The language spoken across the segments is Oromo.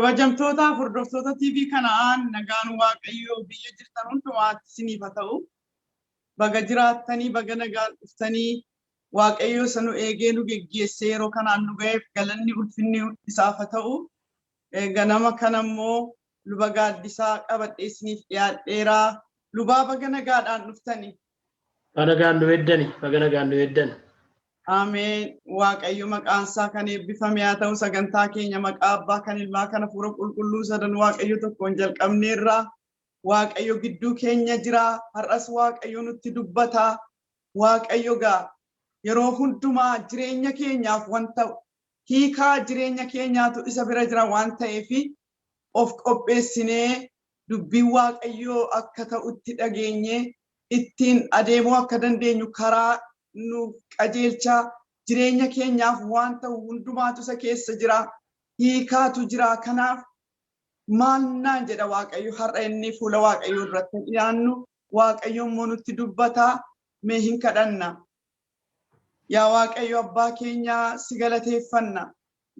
Kabajamtoota hordoftoota TV kanaan nagaan Waaqayyoo biyya jirtan hundumaatti isiniif haa ta'u. Baga jiraattanii baga nagaan dhuftanii Waaqayyoo isa nu eegee nu geggeessee yeroo kanaan nu ga'eef galanni ulfinni isaaf haa ta'u. Ganama kana immoo luba gaaddisaa qabadhee isiniif dhiyaadheera. Lubaa baga nagaadhaan dhuftanii. Baga nagaan nu eeddani. Ameen. Waaqayyo maqaan isaa kan eebbifame haa ta'u. Sagantaa keenya maqaa Abbaa kan Ilmaa kana Hafuura Qulqulluu sadan Waaqayyo tokkoon jalqabneerra. Waaqayyo gidduu keenya jira. Har'as Waaqayyo nutti dubbata. Waaqayyo gaa yeroo hundumaa jireenya keenyaaf wanta hiikaa jireenya keenyaatu isa bira jira waan ta'eef of qopheessinee dubbiin Waaqayyoo akka ta'utti dhageenye ittiin adeemuu akka dandeenyu karaa nu qajeelcha jireenya keenyaaf waan ta'u hundumaatu isa keessa jira. Hiikaatu jira. Kanaaf maal naan jedha Waaqayyo har'a inni fuula Waaqayyoo irratti dhiyaannu Waaqayyo immoo nutti dubbata. Mee hin kadhanna. Yaa Waaqayyo abbaa keenya si galateeffanna.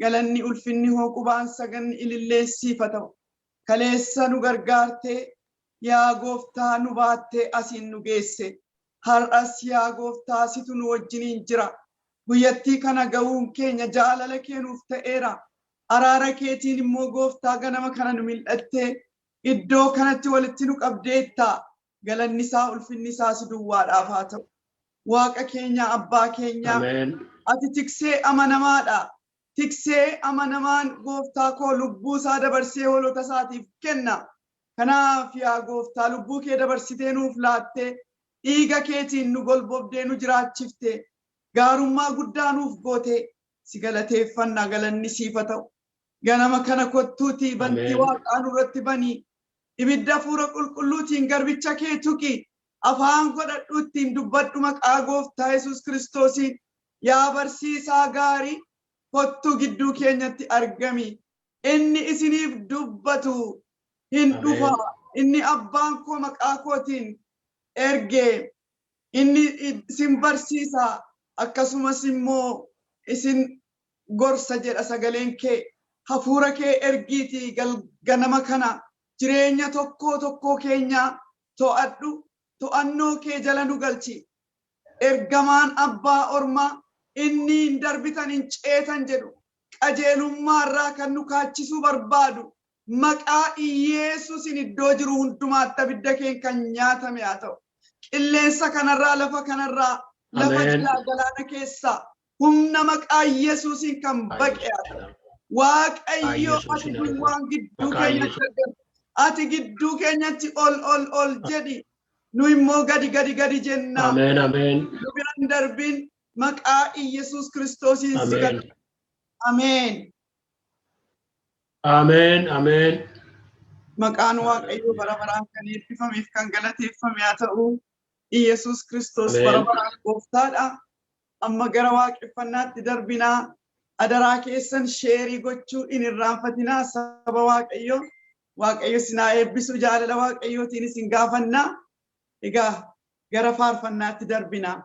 Galanni ulfinni hooqubaan saganni ililleessiif haa ta'u. Kaleessa nu gargaarte yaa gooftaa nu baattee asiin nu geesse. Har'as yaa gooftaa situ nu wajjiniin jira. Guyyattii kana ga'uun keenya jaalala kee nuuf ta'eera. Araara keetiin immoo gooftaa ganama kana nu mil'attee iddoo kanatti walitti nu qabdeetta. Galanni isaa ulfinni isaa si duwwaadhaaf haa ta'u. Waaqa keenya abbaa keenya ati tiksee amanamaadha. Tiksee amanamaan gooftaa koo lubbuu isaa dabarsee hoolota isaatiif kenna. Kanaaf yaa gooftaa lubbuu kee dabarsitee nuuf laattee dhiiga keetiin nu golbobdee nu jiraachifte gaarummaa guddaa nuuf goote si galateeffanna. Galanni siif haa ta'u. Ganama kana kottuutii bantii waaqaa nurratti banii ibidda Hafuura Qulqulluutiin garbicha kee tuqi. Afaan godhadhuuttiin dubbadhu maqaa gooftaa Yesuus Kiristoosiin. Yaa barsiisaa gaarii kottuu gidduu keenyatti argami. Inni isiniif dubbatu hin dhufa. Inni abbaan koo maqaa kootiin erge. Inni isin barsiisa akkasumas immoo isin gorsa jedha sagaleen kee. Hafuura kee ergiitii ganama kana jireenya tokkoo keenya to'adhu. To'annoo kee jala nu galchi. Ergamaan abbaa ormaa inni hin darbitan hin ceetan jedhu qajeelummaa irraa kan nu kaachisuu barbaadu maqaa Yesuusin iddoo jiru hundumaatti abidda keen kan nyaatame haa ta'u. Qilleensa kanarraa lafa kanarraa lafa galaana keessa humna maqaa Yesuusin kan baqe haa ta'u. Waaqayyo ati duwwaan gidduu keenyatti argamu. Ati gidduu keenyatti ol jedhi. Nu immoo gadi jenna. Ameen. Nu biraan darbin maqaa Yesuus Kiristoosiin si gadi. Ameen. Maqaan Waaqayyoo bara baraan kan eebbifameef kan galateeffame haa ta'u. Yesuus Kiristoos bara baraan gooftaadha. Amma gara waaqeffannaatti darbinaa. Adaraa keessan sheerii gochuu hin irraanfatinaa. Saba Waaqayyoo. Waaqayyo sinaa eebbisu jaalala Waaqayyootiin isin gaafannaa. Egaa gara faarfannaatti darbinaa.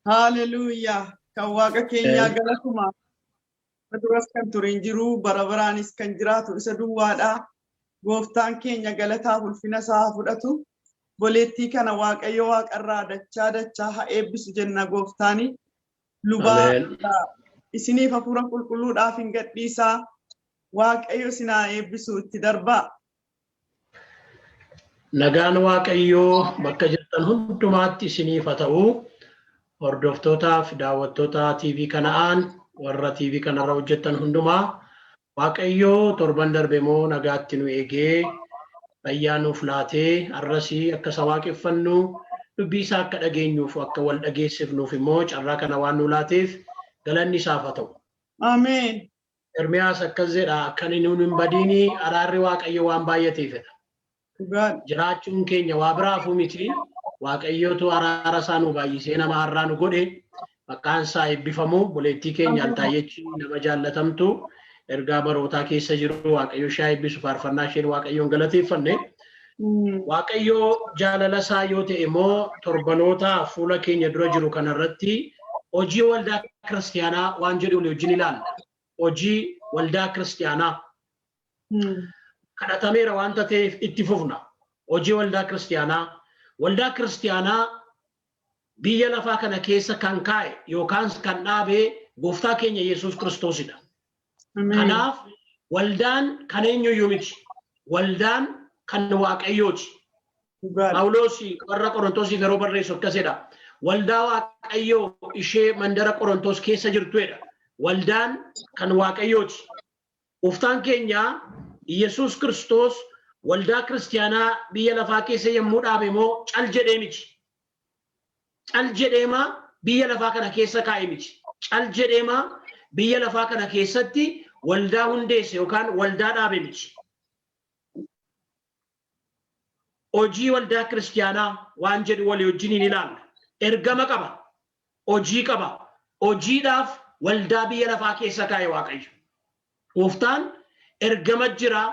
Hallelujah. Kan waaqa keenyaa galatuma. Duras kan turin jiru bara baraanis kan jiraatu isa duwwaadha. Gooftaan keenya galataa ulfina isaa fudhatu. Boleettii kana waaqayyo waaqarraa dachaa haa eebbisu jenna gooftaani. Lubaa isiniif hafuura qulqulluudhaaf hin gadhiisaa. Waaqayyo isinaa eebbisu itti darbaa. Nagaan waaqayyoo bakka jirtan hundumaatti isiniif haa ta'u. Hordoftootaaf daawwattoota TV kanaan warra TV kanarra hojjetan hundumaa waaqayyoo torban darbe moo nagaatti nu eegee fayyaa nuuf laatee arrasii akka isa waaqeffannu dubbii isaa akka dhageenyuuf akka wal dhageessifnuuf immoo carraa kana waan nu laateef galanni isaaf haa ta'u. Ameen. Ermiyaas akkas jedha kan inni hin badiini araarri waaqayyo waan baay'ateefidha. Jiraachuun keenya waa biraafuu miti. Waaqayyootu araara isaa nu baay'isee nama har'aa nu godhe maqaan isaa eebbifamu buleettii keenya Altaayechi nama jaallatamtu ergaa barootaa keessa jiru Waaqayyo ishee eebbisu faarfannaa isheen Waaqayyoon galateeffanne. Waaqayyo jaalala isaa yoo ta'e immoo torbanoota fuula keenya dura jiru kanarratti hojii waldaa kiristaanaa waan jedhu wajjin ilaalla. Hojii waldaa kiristaanaa kadhatameera wanta ta'eef itti fufna. Hojii waldaa kiristaanaa biyya lafaa kana keessa kan kaa'e yookaan kan dhaabee gooftaa keenya Yesuus Kiristoosidha. Kanaaf waldaan kan eenyuyyuu miti. Waldaan kan Waaqayyooti. Phaawulos warra Qorontosiif yeroo barreessu akkasidha. Waldaa Waaqayyoo ishee mandara Qorontos keessa jirtuedha. Waldaan kan Waaqayyooti. Gooftaan keenya Yesuus Kiristoos waldaa kiristaanaa biyya lafaa keessa yommuu dhaabe immoo cal jedhee miti. Cal jedheema biyya lafaa kana keessa kaa'e miti. Cal jedheema biyya lafaa kana keessatti waldaa hundeesse yookaan waldaa dhaabe miti. Hojii waldaa kiristaanaa waan jedhu walii wajjin hin ilaalla. Ergama qaba. Hojii qaba. Hojiidhaaf waldaa biyya lafaa keessa kaa'e Waaqayyo. Gooftaan ergama jira.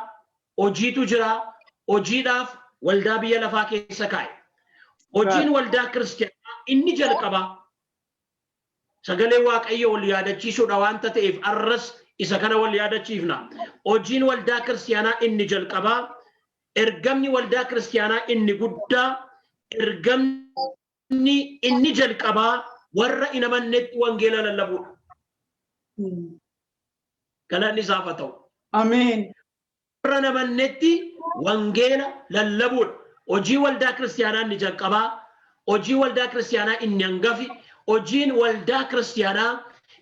Hojiitu jira. Hojiidhaaf waldaa biyya lafaa keessa kaa'e. Hojiin waldaa kiristaanaa inni jalqaba. Sagalee Waaqayyo wal yaadachiisuudha wanta ta'eef arras isa kana wal yaadachiifna. Hojiin waldaa kiristaanaa inni jalqaba. Ergamni waldaa kiristaanaa inni guddaa. Ergamni inni jalqabaa warra hin amannetti wangeela lallabuudha. Galanni isaaf haa ta'u. Ameen. Warra hin amannetti wangeela lallabuudha. Hojii waldaa kiristaanaa inni jalqabaa. Hojii waldaa kiristaanaa inni hangafi. Hojiin waldaa kiristaanaa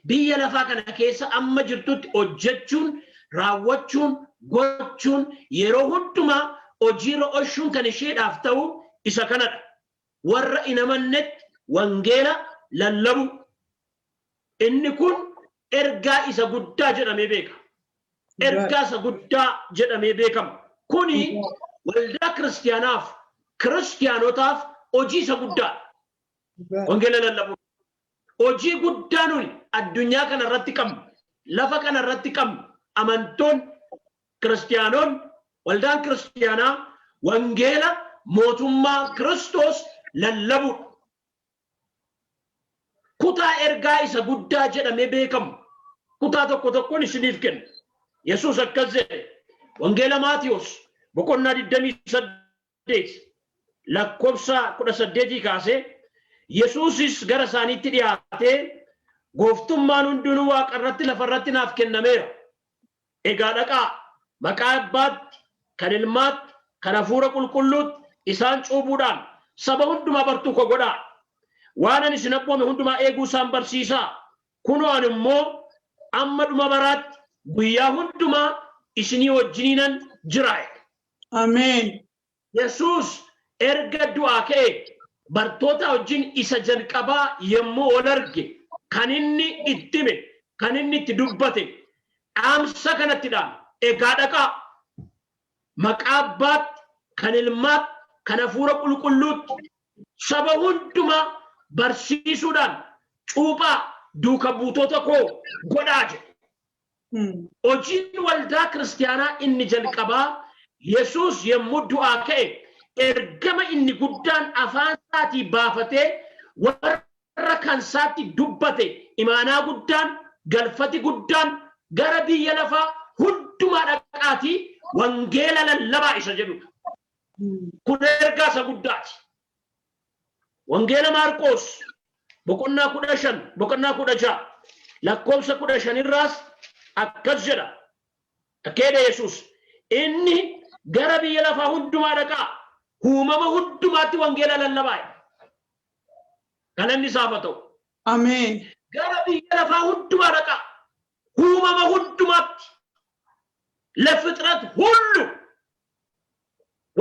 biyya lafaa kana keessa amma jirtutti hojjechuun, raawwachuun, gochuun yeroo hundumaa hojiirra oolchuun kan isheedhaaf ta'u isa kanadha. Warra hin amannetti wangeela lallabu. Inni kun ergaa isa guddaa jedhamee beekama. Ergaa isa guddaa jedhamee beekama. Kuni waldaa kiristaanaaf, kiristaanotaaf hojii isa guddaa. Wangeela lallabu. Hojii guddaa nuyi addunyaa kana irratti qabnu, lafa kana irratti qabnu, amantoon, kiristaanoon, waldaan kiristaanaa wangeela mootummaa Kiristoos lallabuudha. Kutaa ergaa isa guddaa jedhamee beekamu. Kutaa tokko tokkoon isiniif kenna. Yesuus akkas jedhe wangeela Maatiyos boqonnaa 28 lakkoofsa 18 kaasee Yesuusis gara isaaniitti dhiyaatee gooftummaan hundinuu waaqa irratti lafa irratti naaf kennameera. Egaa dhaqaa maqaa Abbaatti, kan Ilmaatti, kan Hafuura Qulqulluutti isaan cuubuudhaan saba hundumaa bartuu koo godhaa. Waan ani isin abboome hundumaa eeguu isaan barsiisaa. Kunoo ani immoo amma dhuma baraatti guyyaa hundumaa isinii wajjiniinan jira. Ameen. Yesuus erga du'aa ka'e bartoota wajjin isa jalqabaa yommuu ol arge kan inni itti hime, kan inni itti dubbate dhaamsa kanattidhaan egaa dhaqaa maqaa Abbaatti, kan Ilmaatti, kan Hafuura Qulqulluutti saba hundumaa barsiisuudhaan cuuphaa duuka buutota koo godhaa jedhe. Hojiin waldaa kiristaanaa inni jalqabaa Yesuus yommuu du'aa ka'e ergama inni guddaan afaan isaatii baafatee warra kan isaatti dubbate imaanaa guddaan, galfati guddaan gara biyya lafaa hundumaa dhaqaatii wangeela lallabaa isa jedhudha. Kun ergaa isa guddaati. Wangeela Maarqos boqonnaa 15 boqonnaa 16 lakkoofsa 15 irraas akkas jedha. Akeeda Yesuus inni gara biyya lafaa hundumaa dhaqaa uumama hundumaatti wangeela lallabaa. Galanni isaaf haa ta'u. Ameen. Gara biyya lafaa hundumaa dhaqaa uumama hundumaatti ለፍጥረት ሁሉ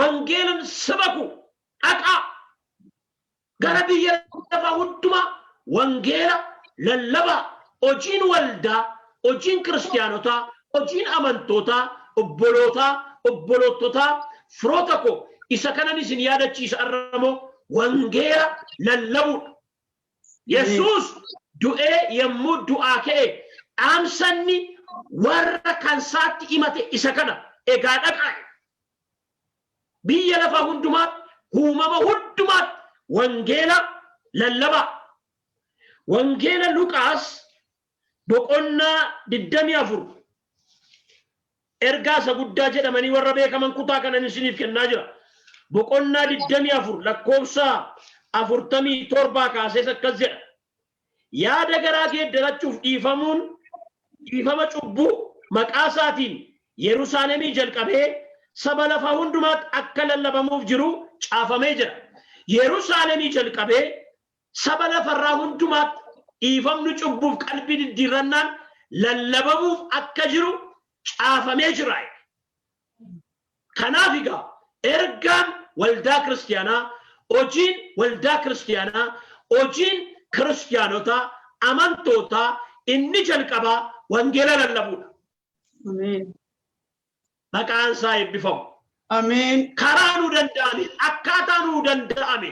ወንጌልን ስበኩ አቃ gara biyya lafaa hundumaa wangeela lallabaa. Hojiin waldaa, hojiin kiristaanotaa, hojiin amantootaa, obboloototaa, firoota koo isa kanan isin yaadachiisa arramoo wangeela lallabuudha. Yesuus du'ee yommuu du'aa ka'e dhaamsanni warra kan saatti himate isa kana egaa dhaqaa biyya lafa hundumaatti uumama hundumaatti wangeela lallabaa. Wangeela Luqaas boqonnaa 24 ergaa isa guddaa jedhamanii warra beekaman kutaa kanan isiniif kennaa jira. Boqonnaa 24 lakkoofsa 47 kaasee akkas jedha. Yaada garaa geeddarachuuf dhiifama cubbuu maqaa isaatiin Yerusaalemii jalqabee saba lafa hundumaatti akka lallabamuuf jiru caafamee jira. Yerusaalemii jalqabee saba lafarraa hundumaatti dhiifamni cubbuuf qalbii diddiirrannaan lallabamuuf akka jiru caafamee jira. Kanaaf egaa ergaan waldaa kiristaanaa, hojiin waldaa kiristaanaa, hojiin kiristaanotaa, amantootaa inni jalqabaa wangeela lallabuudha. Ameen. Maqaan isaa eebbifamu. Ameen. Karaa nuu danda'ame, akkaataa nuu danda'ame,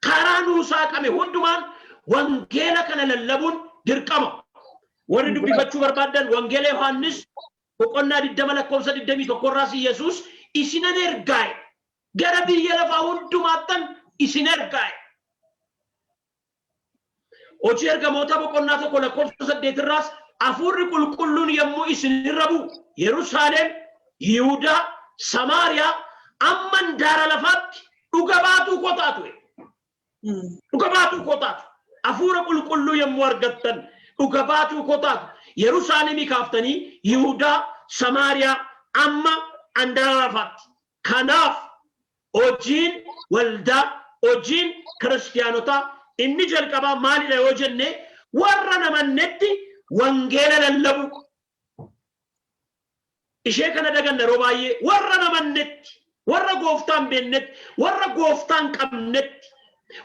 karaa nuu saaqame hundumaan wangeela kana lallabuun dirqama. Warri dubbifachuu barbaadan wangeela Yohaannis boqonnaa 20 lakkoofsa 21 irraas Yesuus isinan ergaa'e gara biyya lafaa hundumaattan isin ergaa'e. Hojii ergamoota boqonnaa 1 lakkoofsa 8 irraas hafuurri qulqulluun yommuu isinirra bu'u Yerusaalem, Yihuudaa, Samaariyaa amma daara lafaatti dhuga baatuu koo taatu. Dhuga baatuu koo taatu. Hafuura qulqulluu yommuu argattan dhuga baatuu koo taatu. Yerusaalemii kaaftanii Yihuudaa, Samaariyaa amma daara lafaatti. Kanaaf hojiin waldaa, hojiin kiristaanotaa inni jalqabaa maalidha yoo jenne warra namannetti wangeela lallabu. Ishee kana daganna yeroo baay'ee warra namannetti, warra gooftaan beennetti, warra gooftaan qabnetti,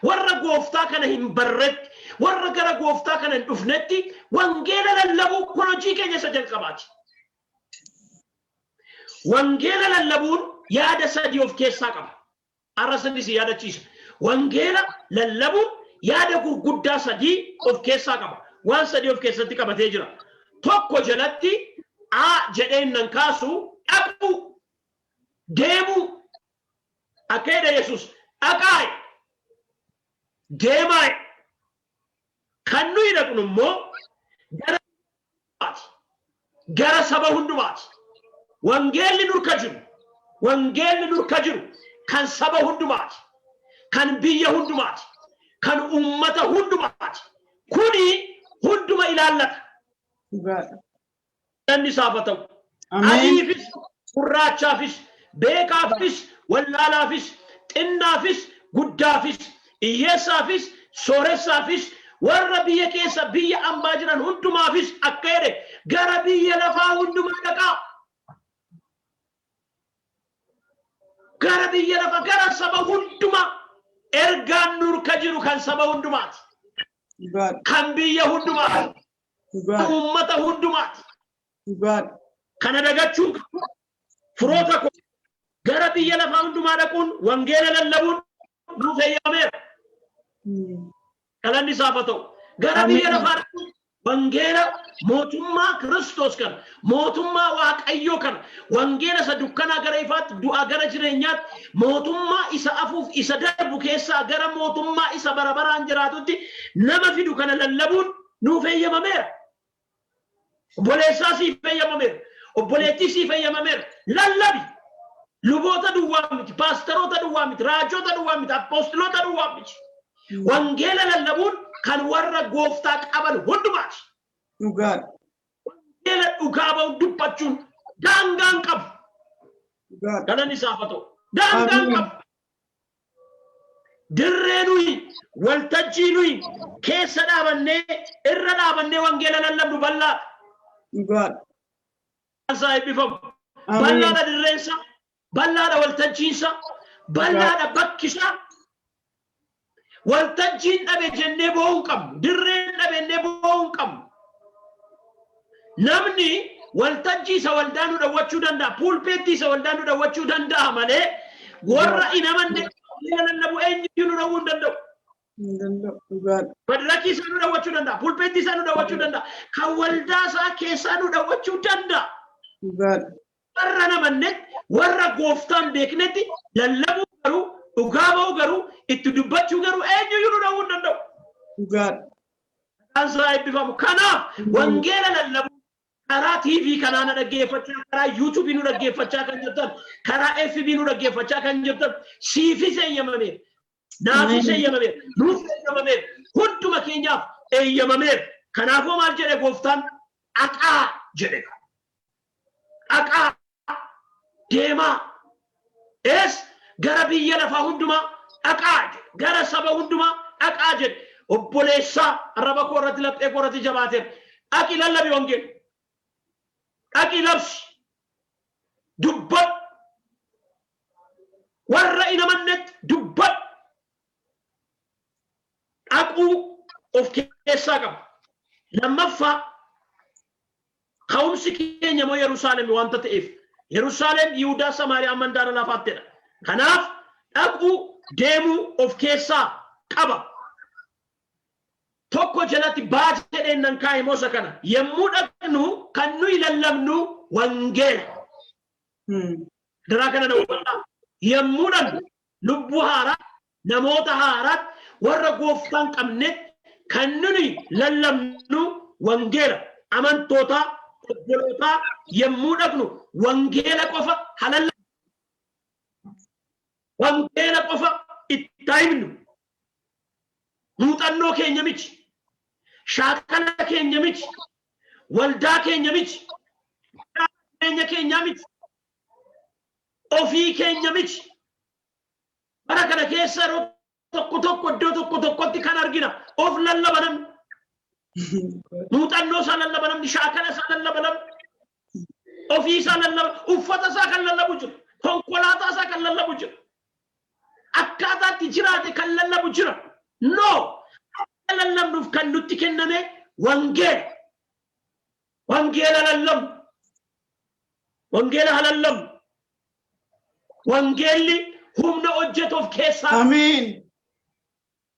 warra gooftaa kana hin barretti, warra gara gooftaa kana hin dhufnetti wangeela lallabu kun hojii keenya isa jalqabaati. Wangeela lallabuun yaada sadii of keessaa qaba. Arrasnis yaadachiisa. Wangeela lallabuun yaada gurguddaa sadii of keessaa qaba. Waan sadii of keessatti qabatee jira. Tokko jalatti jedheen nan kaasu dhaqu deemu akeeda Yesuus dhaqaa deemaa kan nuyi dhaqnu immoo gara saba hundumaati. Wangeelli nurka jiru kan saba hundumaati, kan biyya hundumaati, kan ummata hundumaati. Kuni hunduma ilaallata. Namni isaaf haa ta'u. Adiifis, gurraachaafis, beekaafis, wallaalaafis, xinnaafis, guddaafis, hiyyeessaafis, sooressaafis, warra biyya keessa biyya ambaa jiran hundumaafis akka jedhe gara biyya lafaa hundumaa dhaqaa. Gara biyya lafaa, gara saba hundumaa ergaan nurka jiru kan saba hundumaati. Kan biyya hundumaati. Kan ummata hundumaati. Kana dagachuu firoota koo gara biyya lafaa hundumaa dhaquun wangeela lallabuun nuuf eeyyameera. Galanni isaaf haa ta'u. Gara biyya lafaa dhaquun wangeela mootummaa Kiristoos kana, mootummaa Waaqayyoo kana, wangeela isa dukkanaa gara ifaatti, du'aa gara jireenyaatti, mootummaa isa afuuf isa darbu keessaa gara mootummaa isa bara baraan jiraatutti nama fidu kana lallabuun nuuf eeyyamameera. Obboleessaa siif eeyyamameera. Obboleettii siif eeyyamameera. Lallabi. Luboota duwwaa miti, paasteroota duwwaa miti, raajota duwwaa miti, apostoloota duwwaa miti. Wangeela lallabuun kan warra gooftaa qaban hundumaati. Wangeela dhugaa ba'u dubbachuun daangaan qabu. Galanni isaaf haa ta'u. Daangaan qabu. Dirree nuyi, waltajjii nuyi keessa dhaabannee, irra dhaabannee wangeela lallabnu bal'aadha. Isaa eebbifamu. Bal'aadha dirreensa, bal'aadha waltajjiinsa, bal'aadha bakkisaa. Waltajjiin dhabe jennee bo'uu hin qabnu. Dirreen dhabennee bo'uu hin qabnu. Namni waltajjii isa waldaa nu dhawwachuu danda'a. Pulpeettii isa waldaa nu dhawwachuu danda'a malee warra hin amanne lallabu eenyuyyuu nu dhawwuu hin danda'u. Madraki isa nu dhawwachuu danda'a. Pulpeetti isa nu dhawwachuu danda'a. Kan waldaa isaa keessaa nu dhawwachuu danda'a. Warra namannetti, warra gooftaan beeknetti lallabuu garuu, dhugaa ba'uu garuu, itti dubbachuu garuu eenyuyyuu nu dhawwuu hin danda'u. Kan isaa eebbifamu. Kanaaf wangeela lallabuu karaa TV kanaa na dhaggeeffachaa, karaa YouTube nu dhaggeeffachaa kan jirtan, karaa FB nu dhaggeeffachaa kan jirtan, siifis eeyyamameera. Naafis eeyyamameera. Nuuf eeyyamameera. Hunduma keenyaaf eeyyamameera. Kanaafuu maal jedhe gooftaan? Dhaqaa jedhe. Dhaqaa deemaa. Ees gara biyya lafaa hundumaa dhaqaa jedhe. Gara saba hundumaa dhaqaa jedhe. Obboleessaa arraba koo irratti laphee koo irratti jabaateera. Dhaqi lallabi wangeela. Dhaqi labsi. Dubbadhu. Warra hin amannetti dubbadhu. Dhaquu of keessaa qaba. Lammaffaa ka'umsi keenya moo Yerusaalem wanta ta'eef. Yerusaalem Yihudaa Samaariyaa mandaara lafaattedha. Kanaaf dhaquu deemuu of keessaa qaba. Tokko jalatti baajee nan kaa'e moosa kana. Yemmuu dhaqnu kan nuyi lallabnu wangeela. Daraa kana na hubadhaa. Yemmuu dhaqnu lubbuu haaraa namoota haaraatti warra gooftaan qabnetti kan nuyi lallabnu wangeela. Amantoota obbolootaa yemmuu dhaqnu wangeela qofa halalla. Wangeela qofa itti himnu. Muuxannoo keenya miti. Shaakala keenya miti. Waldaa keenya miti. Keenya miti. Ofii keenya miti. Bara kana keessa tokko iddoo tokkotti kan argina. Of lallabanan. Muuxannoo isaa lallabanan. Shaakala isaa lallabanan. Ofii isaa lallabanan. Uffata isaa kan lallabu jiru. Konkolaataa isaa kan lallabu jiru. Akkaataatti jiraate kan lallabu jira. No! Lallabnuuf kan nutti kenname wangeela. Wangeela lallabnu. Wangeela halallabnu. Wangeelli humna hojjetu of keessaa qaba. Amiin.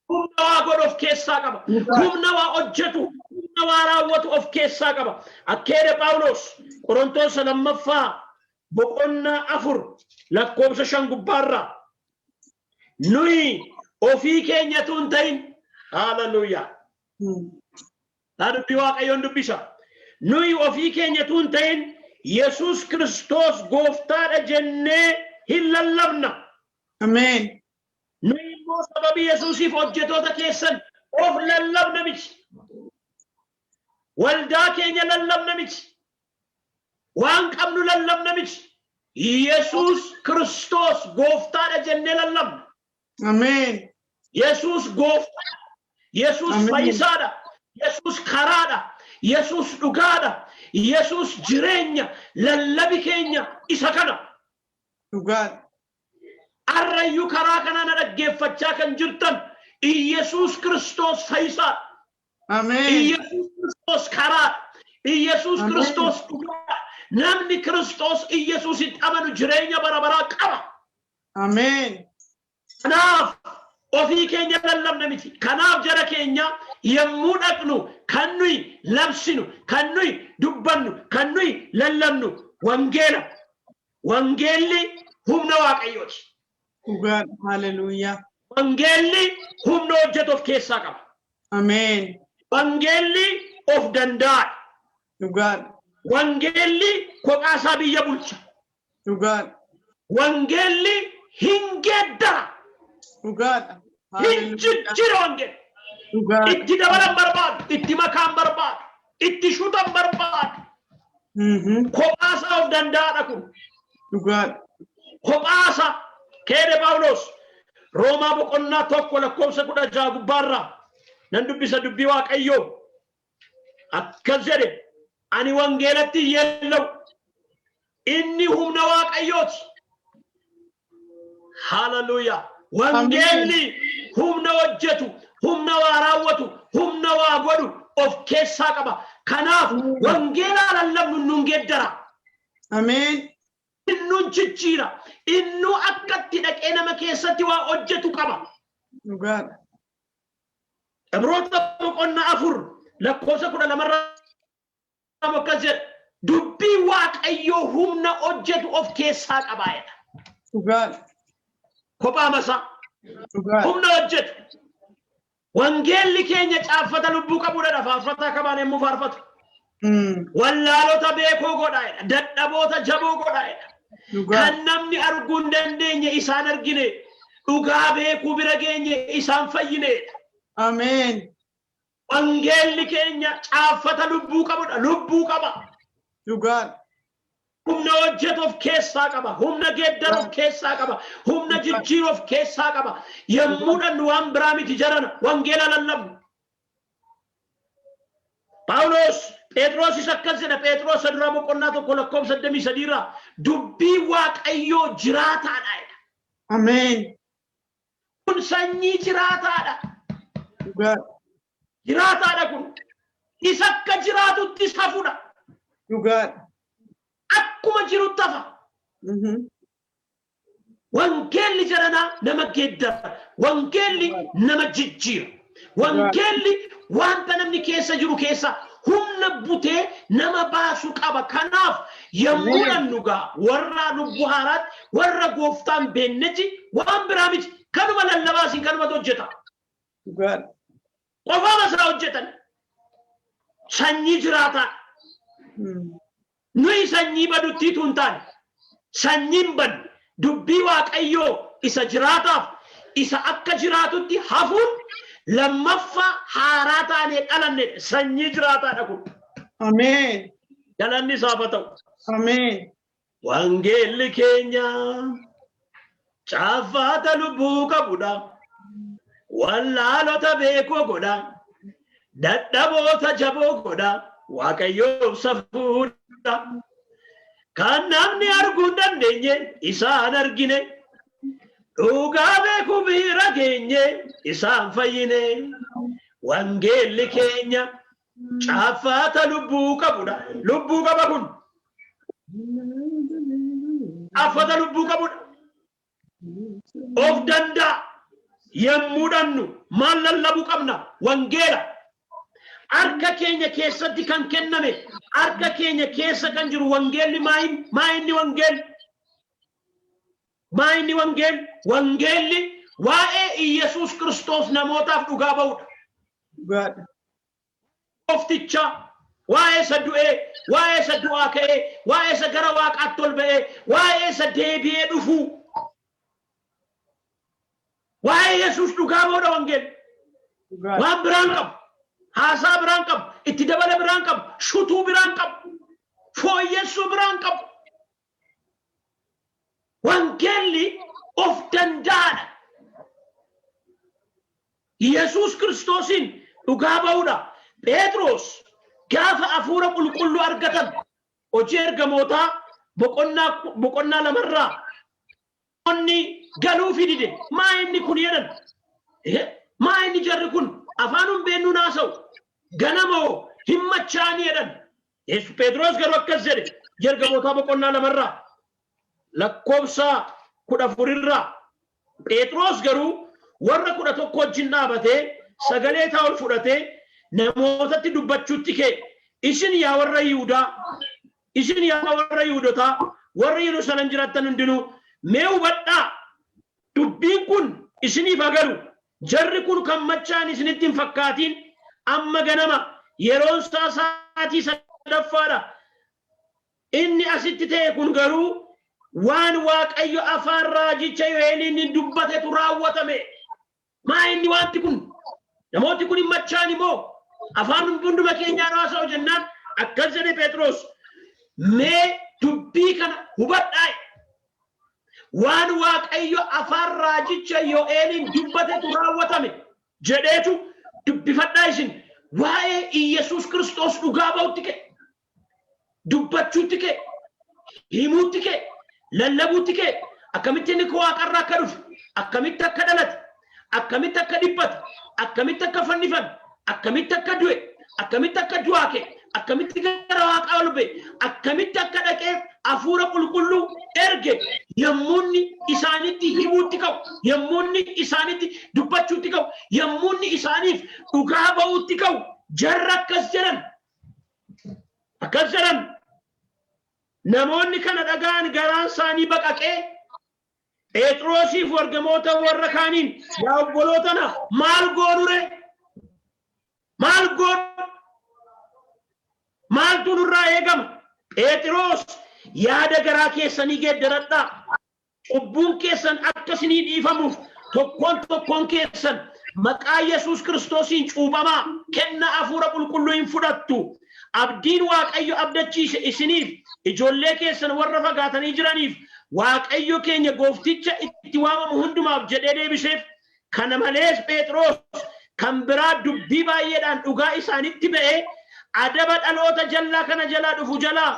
Humna waa godhu of keessaa qaba. Humna waa hojjetu, humna waa raawwatu of keessaa qaba. Akkeede Phaawulos Qorontoos lammaffaa boqonnaa 4 lakkoobsa 5 gubbaarraa nuyi ofii keenyatu hin ta'in. Hallelujah. Dubbii Waaqayyoon dubbisa. Nuyi ofii keenyatu hin ta'in Yesuus Kiristoos gooftaadha jennee hin lallabna. Ameen. Nuyi immoo sababii Yesuusiif hojjetoota keessan of lallabna miti. Waldaa keenya lallabna miti. Waan qabnu lallabna miti. Yesuus Kiristoos gooftaadha jennee lallabna. Ameen. Yesuus gooftaadha. Yesuus fayyisaadha. Yesuus karaadha. Yesuus dhugaadha. Yesuus jireenya. Lallabi keenya isa kana. Dhugaadha. Arrayyuu karaa kana na dhaggeeffachaa kan jirtan Yesuus Kiristoos fayyisaadha. Ameen. Yesuus Kiristoos karaadha. Yesuus Kiristoos dhugaadha. Namni Kiristoos Yesuusitti amanu jireenya bara baraa qaba. Ameen. Kanaaf ofii keenya lallabna miti. Kanaaf jara keenya yemmuu dhaqnu kan nuyi labsinu, kan nuyi dubbannu, kan nuyi lallabnu wangeela. Wangeelli humna Waaqayyooti. Dhugaan. Hallelujah. Wangeelli humna hojjetu of keessaa qaba. Ameen. Wangeelli of danda'a. Dhugaan. Wangeelli kophaasaa biyya bulcha. Dhugaan. Wangeelli hin geeddara. Dhugaadha. Hin jijjiira wangeelli. Itti dabalan barbaadu, itti makaan barbaadu, itti shutan barbaadu. Kophaasaa of danda'aadha kun. Dhugaadha. Kophaasa keede Phaawulos Roomaa boqonnaa 1 lakkoobsa 16 gubbaarraa nan dubbisa dubbii Waaqayyoo akkas jedhe ani wangeelatti yellaa'u inni humna Waaqayyooti. Hallelujah. Wangeelli humna hojjetu, humna waa raawwatu, humna waa godhu of keessaa qaba. Kanaaf wangeela lallabnu nun geeddara. Ameen. Innun jijjiira. Innu akkatti dhaqee nama keessatti waa hojjetu qaba. Dhugaadha. Ibroota boqonnaa 4 lakkoofsa 12 mokkajet dubbii waaqayyoo humna hojjetu of keessaa qabaayedha. Kophaa masaa humna hojjetu. Wangeelli keenya caaffata lubbuu qabuudha faarfataa kabaan yemmuu faarfatu. Wallaalota beekoo godhaayedha. Dadhaboota jaboo godhaayedha. Kan namni arguu hin dandeenye isaan argine. Dhugaa beekuu bira geenye isaan fayyineedha. Ameen. Wangeelli keenya caaffata lubbuu qabuudha. Lubbuu qaba. Dhugaan. Humna hojjetu of keessaa qaba. Humna geeddaru of keessaa qaba. Humna jijjiiru of keessaa qaba. Yemmuudhaan waan biraa miti jarana wangeela lallabu. Paawulos Phexros isa akkas jedha. Phexros duraa boqonnaa 1 lakkoofsa 83 irraa dubbii waaqayyoo jiraataadha. Ameen. Kun sanyii jiraataadha. Dhugaan. Jiraataadha kun. Isa akka jiraatutti hafuudha. Dhugaan. Akkuma jirutti hafa. Wangeelli jaranaa nama geeddara. Wangeelli nama jijjiira. Wangeelli wanta namni keessa jiru keessa humna butee nama baasu qaba. Kanaaf yemmuu nannugaa warra lubbuu haaraatti warra gooftaan beennetti waan biraa miti. Kanuma lallabaasin kanuma hojjeta. Qofaa masaa hojjetan. Sanyii jiraataa. Nuyi sanyii badutti tuntaan. Sanyiin badu dubbii waaqayyoo isa jiraataaf isa akka jiraatutti hafuun lammaffaa haaraa taanee dhalanne sanyii jiraataadha kun. Ameen. Galanni isaaf haa ta'u. Ameen. Wangeelli keenya caaffata lubbuu qabuudha. Wallaalota beekoo godha. Dadhaboota jaboo godha. Waaqayyoof safuudha. Kan namni arguu hin dandeenye isaan argine. Dhugaa beekuu bira geenye isaan fayyine. Wangeelli keenya caaffata lubbuu qabuudha. Lubbuu qaba kun. Caaffata lubbuu qabuudha. Of danda'a. Yemmuu dhannu maal lallabuu qabna? Wangeela. Harka keenya keessatti kan kenname harka keenya keessa kan jiru wangeelli maayinni wangeelli wangeelli waa'ee Iyesuus Kiristoos namootaaf dhugaa ba'uudha. Ofticha waa'ee isa du'ee waa'ee isa du'aa ka'ee waa'ee isa gara waaqaatti ol ba'ee waa'ee isa deebi'ee dhufuu waa'ee Iyesuus dhugaa ba'uudha wangeelli. Waan biraan qabu. Haasaa biraan qabu, itti dabala biraan qabu, shutuu biraan qabu, fooyyessuu biraan qabu. Wangeelli of danda'aadha. Yesuus Kiristoosin dhugaa ba'uudha. Phexros gaafa hafuura qulqulluu argatan hojii ergamootaa boqonnaa 2 irraa onni galuu fidide maa inni kun jedhan maa inni jarri kun afaanun beennuu naasa'u ganamoo himmachaanii jedhan. Phexros garuu akkas jedhe ergamootaa boqonnaa 2 irraa lakkoofsa 14 irraa Phexros garuu warra 11 wajjin dhaabatee sagalee isaa ol fudhatee namootatti dubbachuutti kee isin yaa warra Yihuudaa isin yaa warra Yihuudotaa warra Yerusaalem jiraattan hundinuu mee hubadhaa dubbiin kun isiniif agaru jarri kun kan machaan isinitti hin fakkaatiin amma ganama yeroon sa'aatii 3ffaadha. Inni asitti ta'e kun garuu waan Waaqayyo afaan raajicha Yo'eeliin dubbatetu raawwatame. Maa inni wanti kun namooti kun hin machaan immoo afaan hunduma keenyaan haasa'u jennaan akkas jedhe Phexros mee dubbii kana hubadhaa waan Waaqayyo afaan raajicha Yo'eeliin dubbatetu raawwatame jedheetu dubbifadhaa isin waa'ee Iyesuus Kiristoos dhugaa ba'utti kee dubbachuutti kee himuutti kee lallabuutti kee akkamitti inni waaqarraa akka dhufe akkamitti akka dhalate akkamitti akka dhiphate akkamitti akka fannifame akkamitti akka du'e akkamitti akka du'aa kee akkamitti gara Waaqaa ol ba'e akkamitti akka dhaqee hafuura qulqulluu erge yommuunni isaanitti himuutti qabu yommuunni isaanitti dubbachuutti qabu yommuunni isaaniif dhugaa ba'uutti qabu jarra akkas jedhan namoonni kana dhagaan garaan isaanii baqaqee Phexrosiif wargamoota warra kaaniin yaa obbolootana maal goonure maal goonu maaltu nurraa eegama Phexros yaada garaa keessanii geeddaradhaa cubbuun keessan akka isinii dhiifamuuf tokkoon keessan maqaa Yesuus Kiristoosiin cuuphamaa kennaa hafuura qulqulluu hin fudhattu abdiin Waaqayyo abdachiise isiniif ijoollee keessan warra fagaatanii jiraniif Waaqayyo keenya goofticha itti waamamu hundumaaf jedhee deebiseef kana malees Phexros kan biraa dubbii baay'eedhaan dhugaa isaanitti ba'ee adaba dhaloota jallaa kana jalaa dhufu jalaa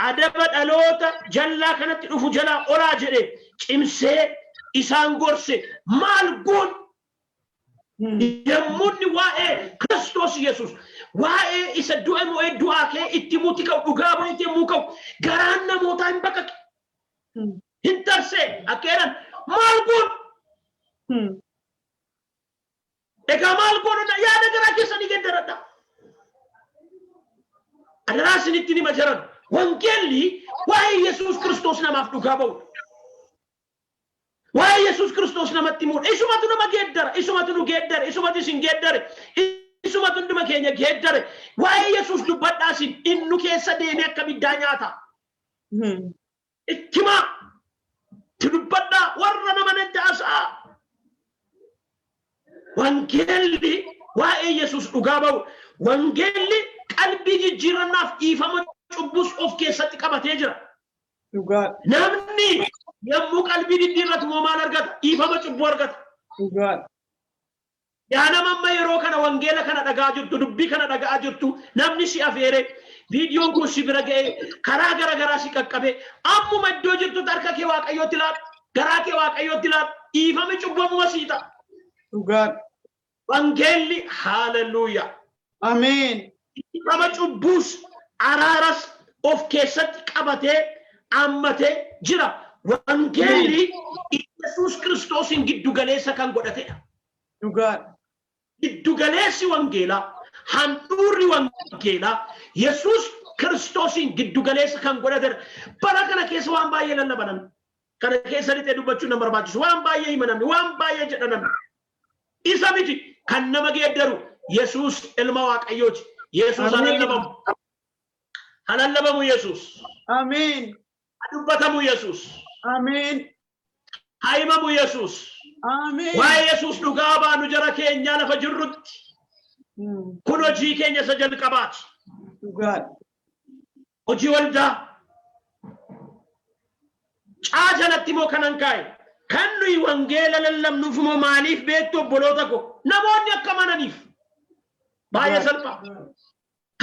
adaba dhaloota jallaa kanatti dhufu jalaa oraa jedhe cimsee isaan gorse maal goon yommuunni waa'ee Kiristoos Yesuus waa'ee isa du'e mo'ee du'aa kee itti muti qabu dhugaa baay'ee muu qabu garaan namootaa hin baqaqe hin tarsee akkeedhan maal goon egaa maal goon yaada garaa keessanii geeddaradha adaraa isinitti nima jiran wangeelli waa'ee Yesuus Kiristoos namaaf dhugaa ba'u waa'ee Yesuus Kiristoos namatti muudha isumatu nama geeddara isumatu nu geeddare isumatu isin geeddare isumatu hunduma keenya geeddare waa'ee Yesuus dubbadhaa isin innu keessa deemee akka biddaa nyaata ittima dubbadhaa warra nama naddaasaa wangeelli waa'ee Yesuus dhugaa ba'u wangeelli qalbii jijjiirannaaf dhiifama cubbuus of keessatti qabatee jira. Namni yommuu qalbii jijjiirratu moo maal argata? Dhiifama cubbuu argata. Yaa nama amma yeroo kana wangeela kana dhagaa jirtu dubbii kana dhagaa jirtu namni si afeere viidiyoon kun si bira ga'e karaa garagaraa si qaqqabe ammuma iddoo jirtu harka kee Waaqayyootti laata garaa kee Waaqayyootti laata dhiifama cubbamuu asiita. Wangeelli haalelluuyaa. Ameen. Dhiifama cubbuus araaras of keessatti qabatee ammatee jira. Wangeelli Yesuus Kiristoosin giddugaleessa kan godhatedha. Giddugaleessi wangeelaa handhuurri wangeelaa Yesuus Kiristoosin giddugaleessa kan godhatedha. Bara kana keessa waan baay'ee lallabanan kana keessa lixee dubbachuun nama barbaachisu waan baay'ee himanamni waan baay'ee jedhanamni isa miti kan nama geeddaru Yesuus ilma Waaqayyooti. Yesuus halallabamu Yesuus. Ameen. Dubbatamu Yesuus. Ameen. Haimamu Yesuus. Ameen. Waa'ee Yesuus dhugaa baanu jara keenya lafa jirrutti. Kun hojii keenya isa jalqabaati. Hojii waldaa. Caa jalatti moo kanan kaa'e. Kan nuyi wangeela lallabnuuf moo maaliif beektu obboloota ko namoonni akka amananiif. Baay'ee salphaa.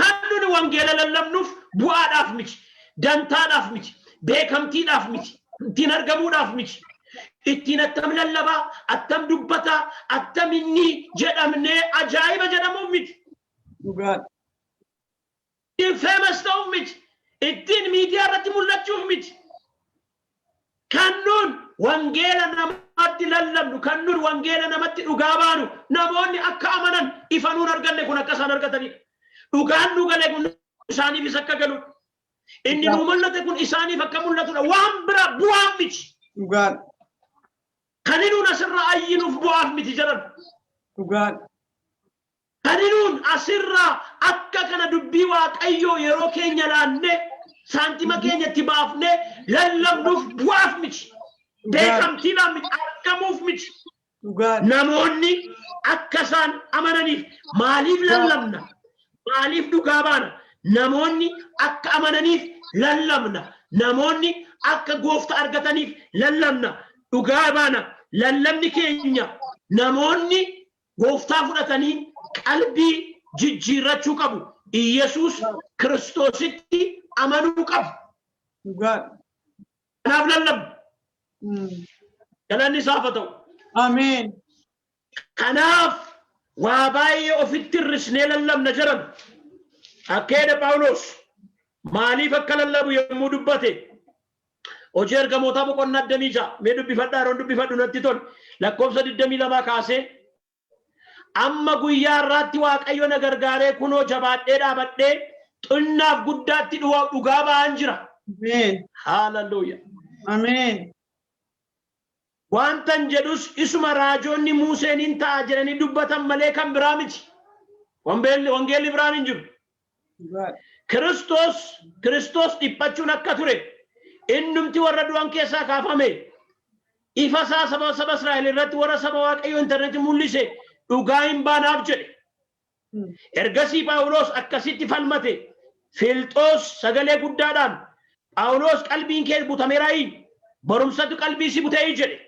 Kan nuyi wangeela lallabnuuf bu'aadhaaf miti. Dantaadhaaf miti. Beekamtiidhaaf miti. Ittiin argamuudhaaf miti. Ittiin attam lallabaa, attam dubbataa, attam inni jedhamnee ajaa'iba jedhamuuf miti. Ittiin feemas ta'uuf miti. Ittiin miidiyaa irratti mul'achuuf miti. Kan nuun wangeela namatti lallabnu, kan nuun wangeela namatti dhugaa baanu, namoonni akka amanan ifa nuun arganne kun akka isaan argatanidha. Dhugaan nu galee kun isaaniifis akka galu. Inni nu mul'ate kun isaaniif akka mul'atudha. Waan bira bu'aaf miti. Kan nuun asirraa ayyinuuf bu'aaf miti jedhan. Kan nuun asirraa akka kana dubbii Waaqayyoo yeroo keenya laannee saantima keenyatti baafnee lallabnuuf bu'aaf miti. Beekamtiidhaan miti. Argamuuf miti. Namoonni akka isaan amananiif maaliif lallabna? Maaliif dhugaa baana? Namoonni akka amananiif lallabna. Namoonni akka goofta argataniif lallabna. Dhugaa baana. Lallabni keenya namoonni gooftaa fudhatanii qalbii jijjiirrachuu qabu. Yesuus Kiristoositti amanuu qabu. Kanaaf lallabna. Galanni isaaf haa ta'u. Ameen. Kanaaf waa baay'ee ofitti hir'isnee lallabna jedhan. Akkeeda Phaawulos maaliif akka lallabu yommuu dubbate hojii ergamootaa boqonnaa 26 mee dubbifadhaa roon dubbifadhu natti tol lakkoofsa 22 kaasee amma guyyaa irraatti Waaqayyo na gargaaree kunoo jabaadhee dhaabadhee xinnaaf guddaatti dhugaa ba'aan jira. Hallelujah. Ameen. Wantan jedhus isuma raajoonni Museeniin ta'a jedhanii dubbatan malee kan biraa miti. Wangeelli biraan hin jiru. Kiristoos dhiphachuun akka ture innumti warra du'an keessaa kaafame ifa isaa saba Israa'el irratti warra saba Waaqayyo intarneetii mul'ise dhugaa hin baanaaf jedhe. Ergasii Phaawulos akkasitti falmate Fiilxoos sagalee guddaadhaan Phaawulos qalbiin kee butameeraayi barumsatu qalbii si butee jedhe.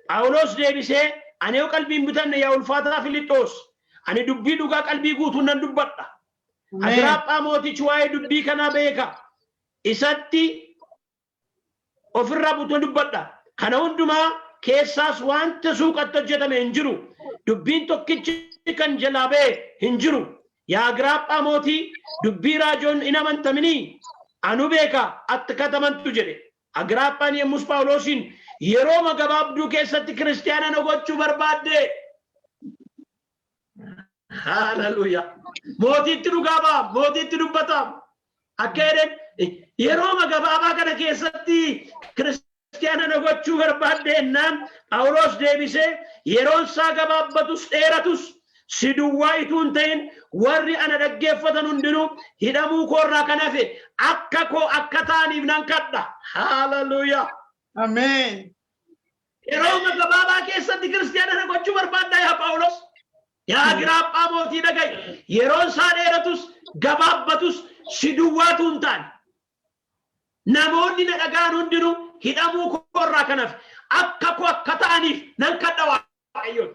Phaawulos deebisee ani yoo qalbiin butanne yaa ulfaataa Fiilxoos ani dubbii dhugaa qalbii guutuun nan dubbadha. Agriiphaa mootichi waa'ee dubbii kanaa beeka isatti ofirraa butuun dubbadha. Kana hundumaa keessaas wanta suuqatti hojjetame hin jiru. Dubbiin tokkichi kan jalaa ba'e hin jiru. Yaa Agriiphaa mootii dubbii raajoon hin amantaminii anu beeka akka katamantu jedhe. Agriiphaan yommus Phaawulosiin yeroo gabaabduu keessatti kiristaana na gochuu barbaadde. Hallelujah. Mootiitti dhugaa ba'a, mootiitti dubbata. Akka jedhan yeroo gabaabaa kana keessatti kiristaana na gochuu barbaadde ennaan Phaawulos deebisee yeroon isaa gabaabbatus dheeratus si duwwaa ituu hin ta'in warri ana dhaggeeffatan hundinuu hidhamuu koorraa kan hafe akka koo akka ta'aniif nan kadha. Hallelujah. Ameen. Yeroo gabaabaa keessatti kiristaana na gochuu barbaadda yaa Phaawulos. Yaa Agriiphaa mootii dhaga'i yeroon isaa dheeratus gabaabbatus si duwwaatu hin taane namoonni na dhagaan hundinuu hidhamuu koorraa kan hafe akka koo akka ta'aniif nan kadha Waaqayyoon.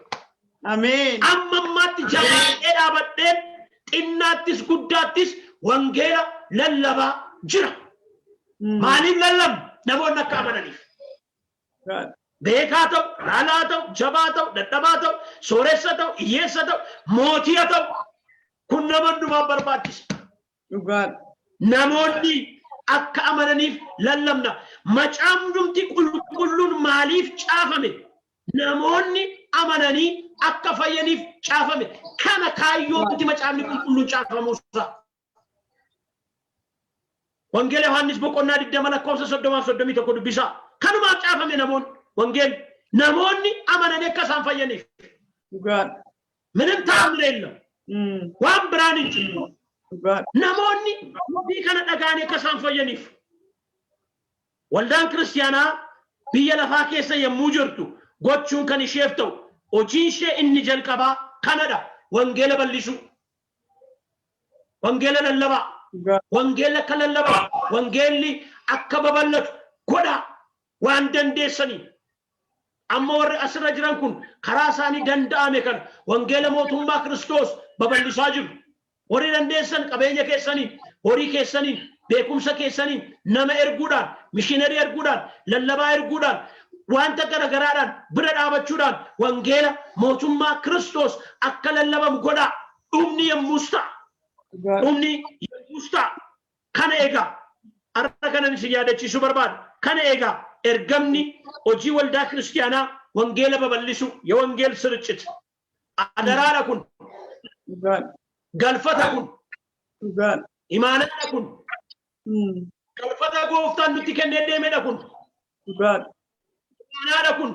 Ameen. Amma ammaatti jabaadhee dhaabadheen xinnaattis guddaattis wangeela lallabaa jira. Maaliif lallabna? Namoonni akka amananiif. Beekaa ta'u, raalaa ta'u, jabaa ta'u, dadhabaa ta'u, sooressa ta'u, hiyyeessa ta'u, mootii ta'u kun nama hundumaaf barbaachisa. Namoonni akka amananiif lallabna. Macaan hundumti qulqulluun maaliif caafame? Namoonni amananii akka fayyaniif caafame. Kana kaayyooti macaafni qulqulluun caafamuusa. Wangeela Yohaannis boqonnaa 20 lakkoofsa 30-31 dubbisaa. Kanumaaf caafame namoonni. Wangeelli namoonni amananii akka isaan fayyaniif. ምንም ታምር የለም። waan biraan hin jiru. Namoonni dubbii kana dhagaanii akka isaan fayyaniif. Waldaan kiristaanaa biyya lafaa keessa yommuu jirtu gochuun kan isheef ta'u hojiin ishee inni jalqabaa kanadha. Wangeela bal'isuu. Wangeela lallabaa. Wangeela akka lallabaa. Wangeelli akka babal'atu godha waan dandeessanii. Amma warri asirra jiran kun karaa isaanii danda'ame kan wangeela mootummaa Kiristoos babal'isaa jiru. Warri dandeessan qabeenya keessanii, horii keessanii, beekumsa keessanii nama erguudhaan, mishiinarii erguudhaan, lallabaa erguudhaan, wanta garagaraadhaan bira dhaabachuudhaan wangeela mootummaa Kiristoos akka lallabamu godha. Dhumni yommus ta'a. Dhumni yommus ta'a. Kana egaa har'a kana isin yaadachiisuu barbaada. Kana egaa ergamni hojii waldaa kiristaanaa wangeela babal'isu yoo wangeel sircit adaraadha kun galfata kun imaanadha kun galfata gooftaan nutti kennee deemedha kun imaanadha kun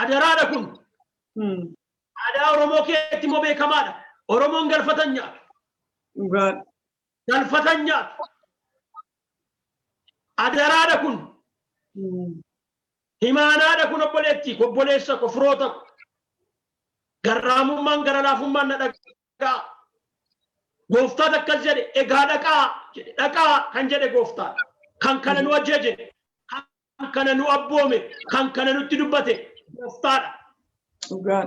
adaraadha kun aadaa Oromoo keessatti immoo beekamaadha. Oromoon galfatan nyaatu galfatan nyaatu adaraadha kun himaanaadha kun obboleetti obboleessa ko firoota garraamummaan gara laafummaan na dhagaa gooftaan akkas jedhe egaa dhaqaa jedhe dhaqaa kan jedhe gooftaan kan kana nu ajaje kan kana nu abboome kan kana nutti dubbate gooftaadha.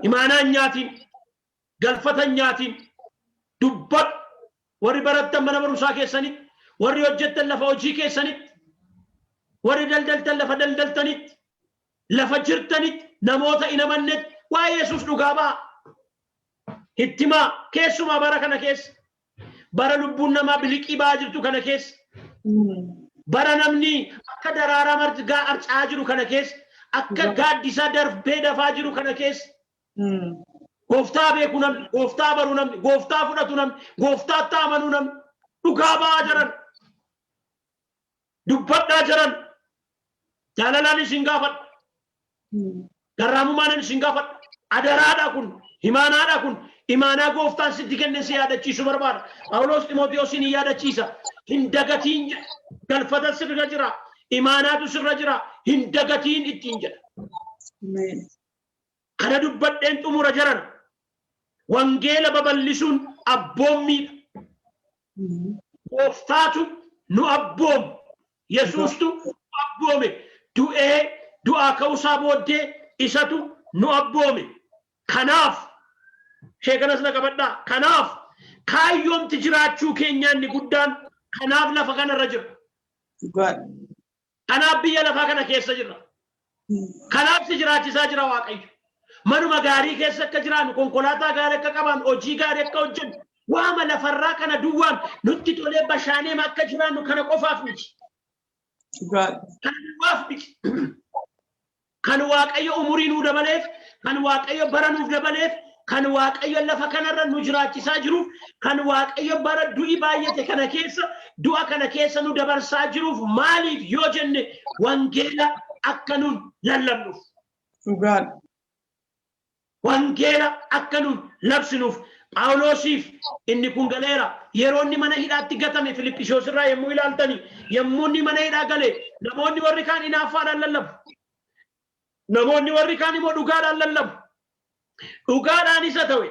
Himaanaan nyaatiin galfatan nyaatiin dubbadhu warri barattan mana barumsaa keessanitti warri hojjettan lafa hojii keessanitti warri daldaltan lafa daldaltanitti lafa jirtanitti namoota hin amannetti waa'ee Yesuus dhugaa ba'a. Hittimaa keessumaa bara kana keessa bara lubbuun namaa biliqii ba'aa jirtu kana keessa bara namni akka daraaraa margaa arcaa jiru kana keessa akka gaaddisaa darbee dafaa jiru kana keessa gooftaa beeku namni gooftaa baru namni gooftaa fudhatu namni gooftaatti amanu namni dhugaa ba'aa jiran dubbadhaa jiran jaalalaan isin gaafadha garraamummaan isin gaafadha adaraadha kun himaanaadha kun imaanaa gooftaan sitti kenne si yaadachiisu barbaada Phaawulos Xiimotewoosin yaadachiisa hin dagatiin galfata sirra jira imaanaatu sirra jira hin dagatiin ittiin jedha kana dubbadheen xumura jiran wangeela babal'isuun abboommiidha gooftaatu nu abboom yesuustu abboome du'aa ka'uusaa booddee isatu nu abboome kanaaf sheekanas na qabadhaa kanaaf kaayyoomti jiraachuu keenyaan ni guddaan kanaaf lafa kanarra jira kanaaf biyya lafaa kana keessa jira kanaaf si jiraachisaa jira Waaqayyo manuma gaarii keessa akka jiraannu konkolaataa gaarii akka qabaannu hojii gaarii akka hojjennu waama lafarraa kana duwwaan nutti tolee bashaanee akka jiraannu kana qofaaf miti kana duwwaaf miti kan Waaqayyo umurii nuu dabaleef kan Waaqayyo bara nuuf dabaleef kan Waaqayyo lafa kanarra nu jiraachisaa jiruuf kan Waaqayyo bara du'i baay'ate kana keessa du'a kana keessa nu dabarsaa jiruuf maaliif yoo jenne wangeela akka nun lallabnuuf wangeela akka nun labsinuuf Phaawulosiif inni kun galeera yeroo inni mana hidhaatti gatame Filiphisiyoos irraa yommuu ilaaltani yommuu inni mana hidhaa galee namoonni warri kaan inaaffaadhaan lallabu namoonni warri kaan immoo dhugaadhaan lallabu dhugaadhaan isa ta'e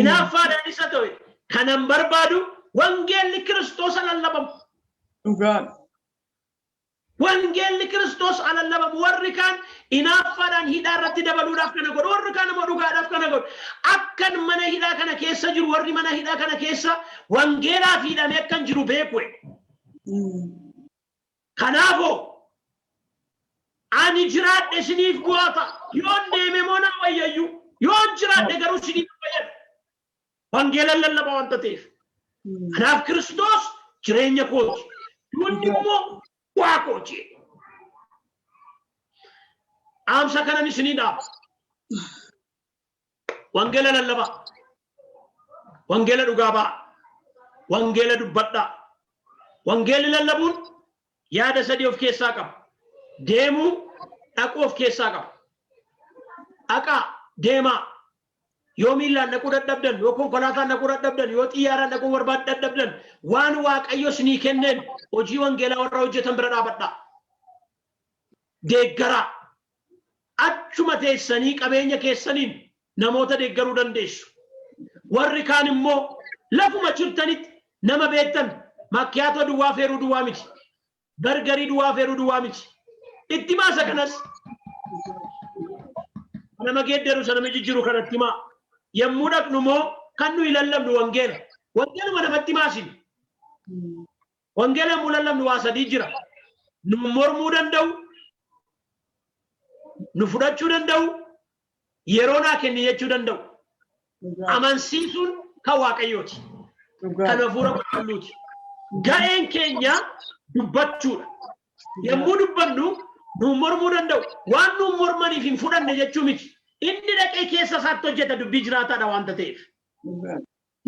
inaaffaadhaan isa ta'e kanan barbaadu wangeelli Kiristoos lallabamu wangeelli Kiristoos lallabamu warri kaan inaaffaadhaan hidhaa irratti dabaluudhaaf kana godhu warri kaan immoo dhugaadhaaf kana godhu akkan mana hidhaa kana keessa jiru warri mana hidhaa kana keessa wangeelaaf hidhamee akkan jiru beeku kanaafoo ani jiraadhe isiniif bu'aata yoon deeme moo naa wayyayyu yoon jiraadhe garuu isiniif fayyada wangeela lallaba wanta ta'eef kanaaf Kiristoos jireenya kooti du'uun immoo bu'aa kooti amsa kanan isinii dhaaba wangeela lallaba wangeela dhugaa ba'a wangeela dubbadhaa wangeelli lallabuun yaada sadii of keessaa qaba deemuu dhaquu of keessaa qaba dhaqaa deemaa yoo miilaan dhaquu dadhabdan yoo konkolaataan dhaquu dadhabdan yoo xiyyaaraan dhaquu barbaadu dadhabdan waan Waaqayyo isinii kenneen hojii wangeelaa warra hojjetan bira dhaabadhaa deeggaraa achuma teessanii qabeenya keessaniin namoota deeggaruu dandeessu warri kaan immoo lafuma jirtanitti nama beektan makkiyaatoo duwwaa feeruu duwwaa miti gargarii duwwaa feeruu duwwaa miti itti maasa kanas nama geeddaru sana jijjiiru kanatti maa yommuu dhaqnu moo kan nu lallabnu wangeeluma namatti maasin wangeela yommuu lallabnu waa sadii jira nu mormuu danda'u nu fudhachuu danda'u yeroo naa kenni jechuu danda'u amansiisuun kan Waaqayyooti kan hafuura qulqulluuti ga'een keenya dubbachuudha yommuu dubbannu nu mormuu danda'u waan nu mormaniif hin fudhanne jechuu miti inni dhaqee keessa isaatti hojjeta dubbii jiraataadha waanta ta'eef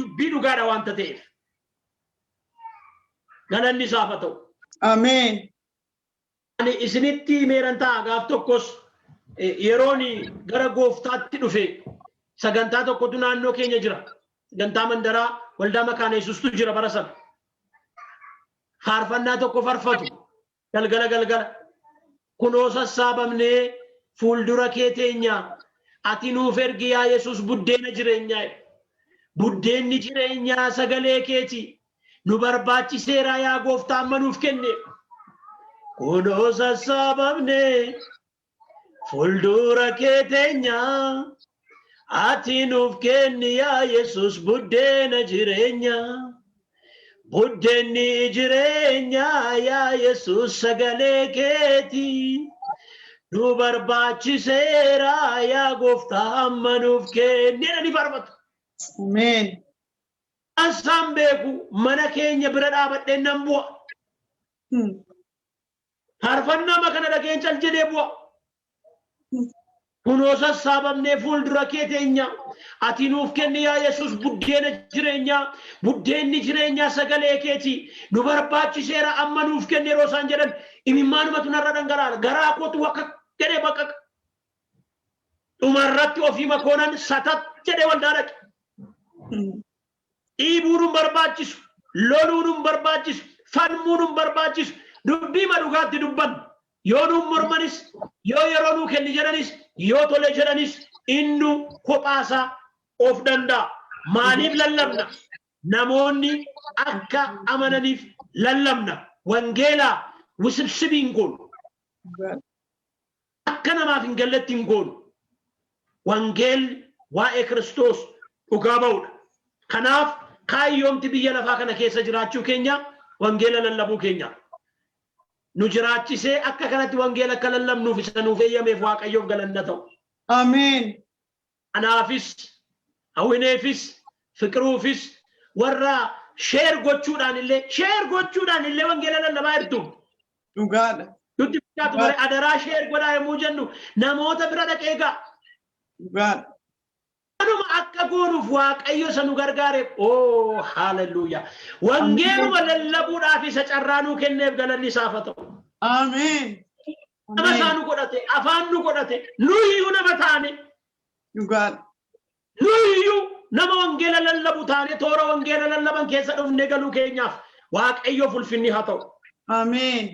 dubbii dhugaadha waanta ta'eef galanni isaaf haa ta'u ameen ani isinitti meeran ta'a gaaf tokkos yeroon gara gooftaatti dhufe sagantaa tokkotu naannoo keenya jira sagantaa mandaraa waldaa makaana Yesuustu jira bara sana faarfannaa tokko farfatu galgala kunoo sassaabamnee fuuldura kee teenya ati nuuf ergi yaa Yesuus buddeena jireenyaa buddeenni jireenyaa sagalee keeti nu barbaachiseera yaa gooftaa amma nuuf kenne kunoo sassaabamnee fuuldura kee teenya ati nuuf kenni yaa Yesuus buddeena jireenyaa buddeenni jireenyaa yaa Yesuus sagalee keeti nu barbaachiseera yaa gooftaa amma nuuf kenni ni farfatu ameen Ansaan beeku mana keenya bira dhaabadhee nan bu'a. Faarfannaa makana dhageen cal jedhee bu'a. Kunoo sassaabamnee fuuldura kee teenya. Ati nuuf kenni yaa Yesuus buddeena jireenyaa. Buddeenni jireenyaa sagalee keeti. Nu barbaachiseera amma nuuf kenni yeroo isaan jedhan imimmaanumatu narra dhangala'aa. Garaa kootu akka jedhee baqaqa. Dhumarratti ofii makoonan satat jedhee waldaa dhaqe. Dhiibuun barbaachisu, loluun barbaachisu, falmuun barbaachisu, dubbii dhugaatti dubbannu. Yoo nuun mormanis, yoo yeroo nuu kenni jedhanis, yoo tole jedhanis, innu kophaasaa of danda'a. Maaliif lallabna? Namoonni akka amananiif lallabna. Wangeelaa wisibsibiin goonu. Akka namaaf hin galletti hin goonu. Wangeelli waa'ee Kiristoos dhugaa ba'uudha. Kanaaf kaayyoomti biyya lafaa kana keessa jiraachuu keenya wangeela lallabuu keenya. Nu jiraachisee akka kanatti wangeela akka lallabnuuf isa nuuf eeyyameef Waaqayyoof galanna ta'u. Ameen. Anaafis, hawwineefis, fiqiruufis warra sheer gochuudhaan illee wangeela lallabaa jirtu. Dhugaadha. Nuti bitaatu bare adaraa sheer godhaa yommuu jennu namoota bira dhaqee ga'a. Dhugaadha. Anuma akka goonuuf Waaqayyo isa nu gargaare. Oh, hallelujah. Wangeeluma lallabuudhaaf isa carraa nuu kenneef galanni isaaf haa ta'u. Ameen. Nama isaa nu godhate, afaan nu godhate, nuyiyyuu nama taane. Dhugaadha. Nuyiyyuu nama wangeela lallabu taane toora wangeela lallaban keessa dhufnee galuu keenyaaf Waaqayyoof ulfinni haa ta'u. Ameen.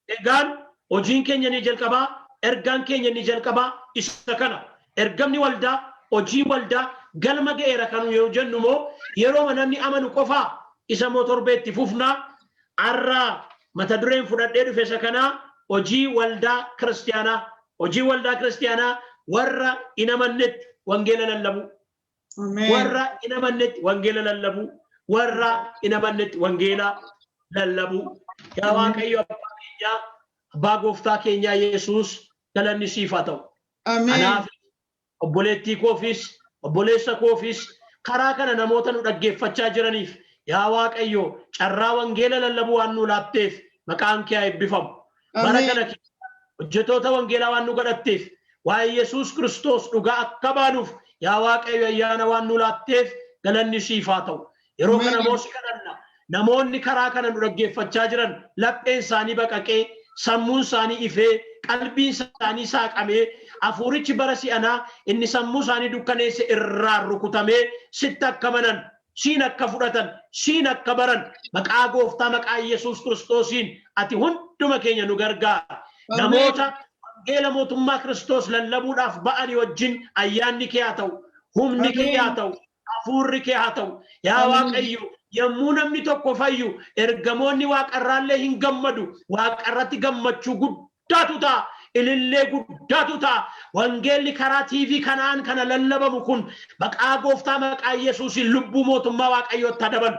Egaan hojiin keenya ni jalqabaa, ergaan keenya ni jalqabaa isa kana. Ergamni waldaa, hojii waldaa galma ga'eera kan yoo jennu moo yeroo namni amanu qofaa isa moo torbeetti fufnaa arraa mata dureen fudhadhee dhufe isa kanaa hojii waldaa kiristiyaanaa warra hin amannetti wangeela lallabu. Warra hin amannetti wangeela lallabu. Warra hin amannetti wangeela lallabu. Yaa Waaqayyo abbaa keenyaa, abbaa gooftaa keenyaa Yesuus galanni siif haa ta'u. Ameen. Obboleettii koofis, obboleessa koofis karaa kana namoota nu dhaggeeffachaa jiraniif yaa Waaqayyo carraa wangeela lallabuu waan nu laatteef maqaan kee haa eebbifamu. Bara kana hojjetoota wangeelaa waan nu godhatteef waa'ee Yesuus Kiristoos dhugaa akka baanuuf yaa Waaqayyo ayyaana waan nu laatteef galanni siif haa ta'u. Yeroo kana moosi kadhanna namoonni karaa kana nu dhaggeeffachaa jiran lapheen isaanii baqaqee sammuun isaanii ifee qalbiin isaanii saaqamee afuurichi bara si'anaa inni sammuu isaanii dukkaneesse irraa rukutamee sitti akka manan siin akka fudhatan siin akka baran maqaa gooftaa maqaa Yesuus Kiristoosiin ati hunduma keenya nu gargaara. Namoota wangeela mootummaa Kiristoos lallabuudhaaf ba'anii wajjin ayyaanni kee haa ta'u, humni kee haa ta'u, hafuurri kee haa ta'u. Yaa Waaqayyo yommuu namni tokko fayyu ergamoonni waaqarraallee hin gammadu. Waaqarratti gammachuu guddaatu ta'a. Ilillee guddaatu ta'a. Wangeelli karaa TV kanaan kana lallabamu kun maqaa gooftaa maqaa Yesuusiin lubbuu mootummaa Waaqayyootti dabalu.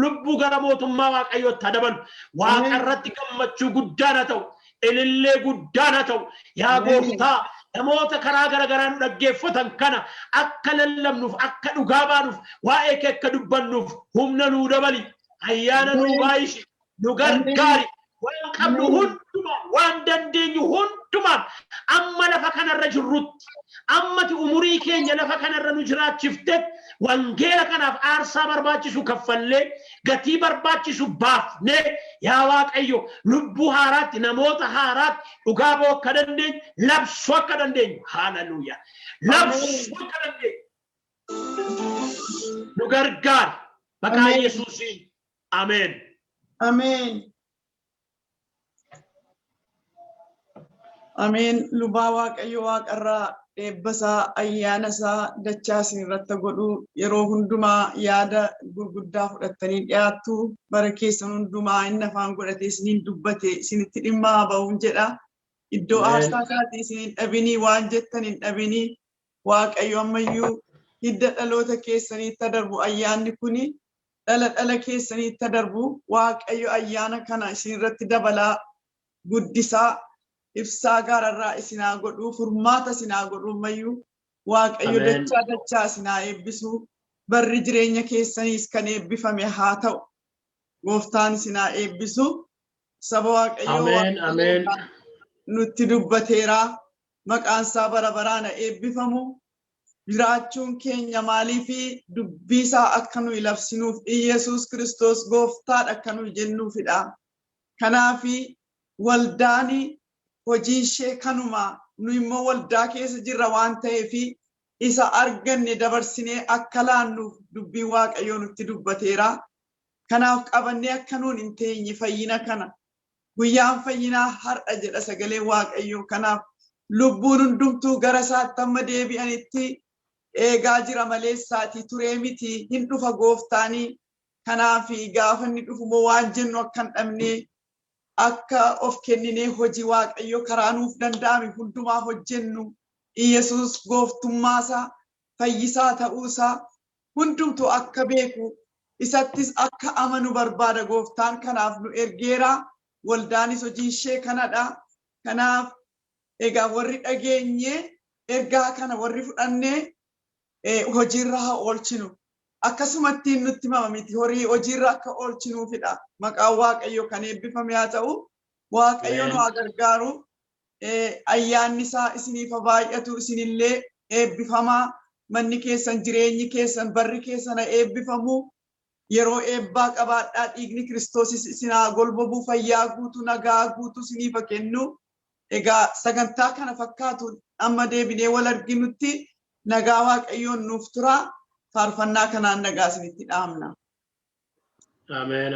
Lubbuu gara mootummaa Waaqayyootti dabalu. Waaqarratti gammachuu guddaan haa ta'u. Ilillee guddaan haa ta'u. Yaa gooftaa namoota karaa garagaraa nu dhaggeeffatan kana akka lallabnuuf akka dhugaa baanuuf waa'ee kee akka dubbannuuf humna nuu dabali. Ayyaana nuu baay'isi. Nu gargaari. Waan qabnu hundumaa waan dandeenyu hundumaan amma lafa kanarra jirrutti ammati umurii keenya lafa kanarra nu jiraachifte wangeela kanaaf aarsaa barbaachisu kaffallee gatii barbaachisu baafnee yaa Waaqayyo lubbuu haaraatti namoota haaraatti dhugaa ba'uu akka dandeenyu labsuu akka dandeenyu. Haalleluuyaa. Labsuu akka dandeenyu nu gargaari maqaa Yesuusiin. Ameen. Ameen. Ameen. Lubaa Waaqayyo waaqarraa eebbasaa ayyaanasaa dachaa isin irratti godhu yeroo hundumaa yaada gurguddaa fudhattanii dhiyaattu bara keessan hundumaa inni afaan godhatee isiniin dubbate isinitti dhimma haa ba'uun jedha. Iddoo aarsaa isaatii isiniin dhabinii waan jettan hin dhabinii Waaqayyo ammayyuu hidda dhaloota keessaniitti darbu ayyaanni kuni dhala keessaniitti darbu Waaqayyo ayyaana kana isin irratti dabalaa guddisaa ibsaa gaararraa isinaa godhu furmaata isinaa godhu ammayyuu Waaqayyo Ameen. dachaa sinaa eebbisu. Barri jireenya keessaniis kan eebbifame haa ta'u. Gooftaan sinaa eebbisu. Saba Waaqayyo Ameen. nutti dubbateera. Maqaan isaa bara baraan eebbifamu. Jiraachuun keenya maaliifi dubbii isaa akka nuyi labsinuuf Iyesuus Kiristoos gooftaadha akka nuyi jennuufidha. Kanaafi waldaan hojii ishee kanuma nu immoo waldaa keessa jirra waan ta'eefi isa arganne dabarsinee akka laannuuf dubbii Waaqayyoo nutti dubbateera. Kanaaf qabannee akka nuun hin teenye fayyina kana. Guyyaan fayyinaa har'a jedha sagalee Waaqayyoo. Kanaaf lubbuun hundumtuu gara isaatti amma deebi'anitti eegaa jira malee isaatii turee miti hin dhufa gooftaanii. Kanaaf gaafa inni dhufu waan jennu akka hin dhabne akka of kenninee hojii Waaqayyoo karaa nuuf danda'ame hundumaa hojjennu. Iyesuus gooftummaasaa fayyisaa ta'uusaa hundumtuu akka beeku isattis akka amanu barbaada gooftaan. Kanaaf nu ergeera. Waldaanis hojii ishee kanadha. Kanaaf egaa warri dhageenye ergaa kana warri fudhannee hojiirra haa oolchinu. Akkasumatti nutti himama miti hojiirra akka oolchinuufidha. Maqaan Waaqayyoo kan eebbifame haa ta'u. Waaqayyo nu haa gargaaru. Ayyaanni isaa isiniif haa baay'atu. Isinillee eebbifamaa. Manni keessan, jireenyi keessan, barri keessan eebbifamu. Yeroo eebbaa qabaadhaa. Dhiigni Kiristoos isinaa golbobuu, fayyaa guutuu, nagaa guutuu isiniif haa kennu. Egaa sagantaa kana fakkaatu amma deebinee wal arginutti nagaa Waaqayyoon nuuf tura. Faarfannaa kanaan nagaa isinitti dhaamna. Ameen.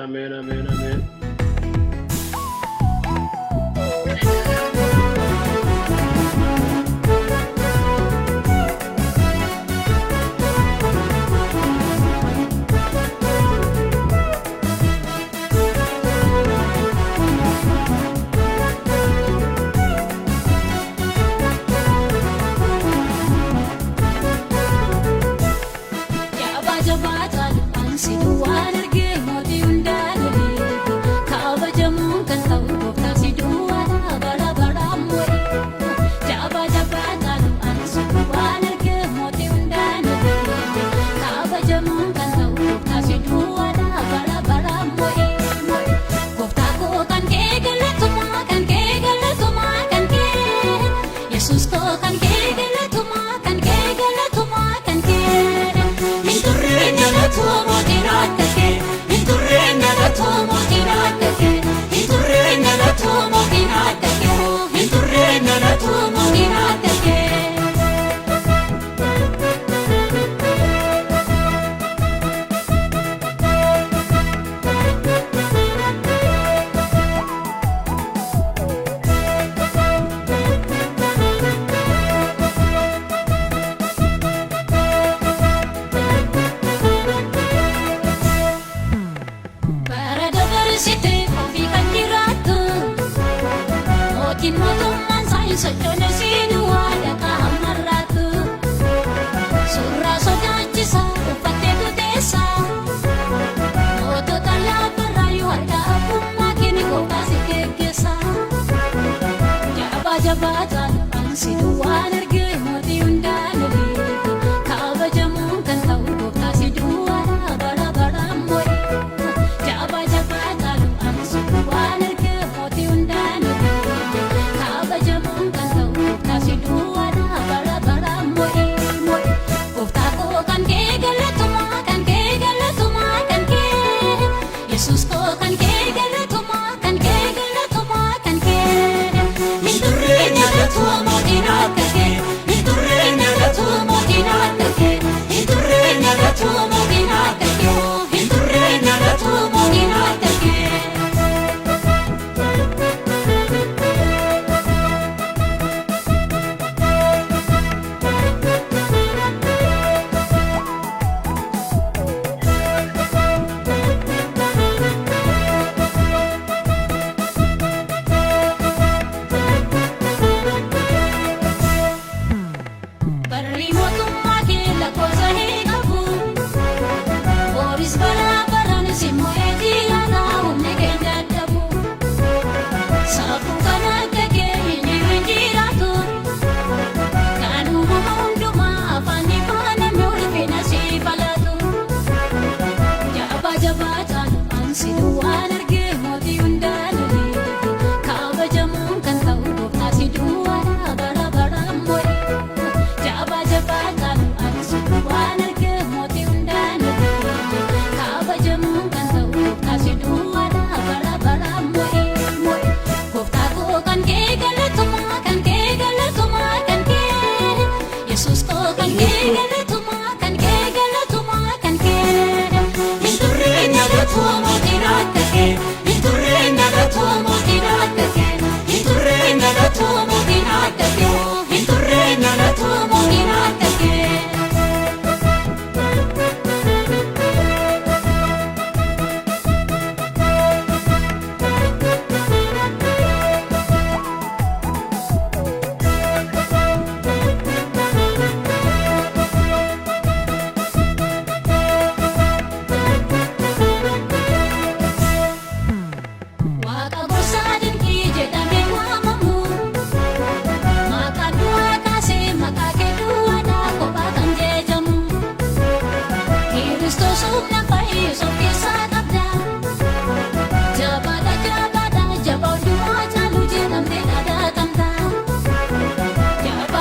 Minturre nyala tuwa motina kake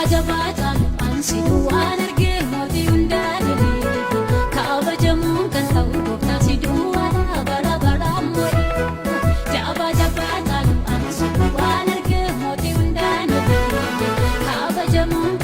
jabaataan ansi duwwaan argee mootii hundaan kaaba jamuun kan ta'u gooftaan si duwwaadha bara baraan mootii jabaa jabaataan ansi duwwaan argee mootii hundaan kaaba jamuun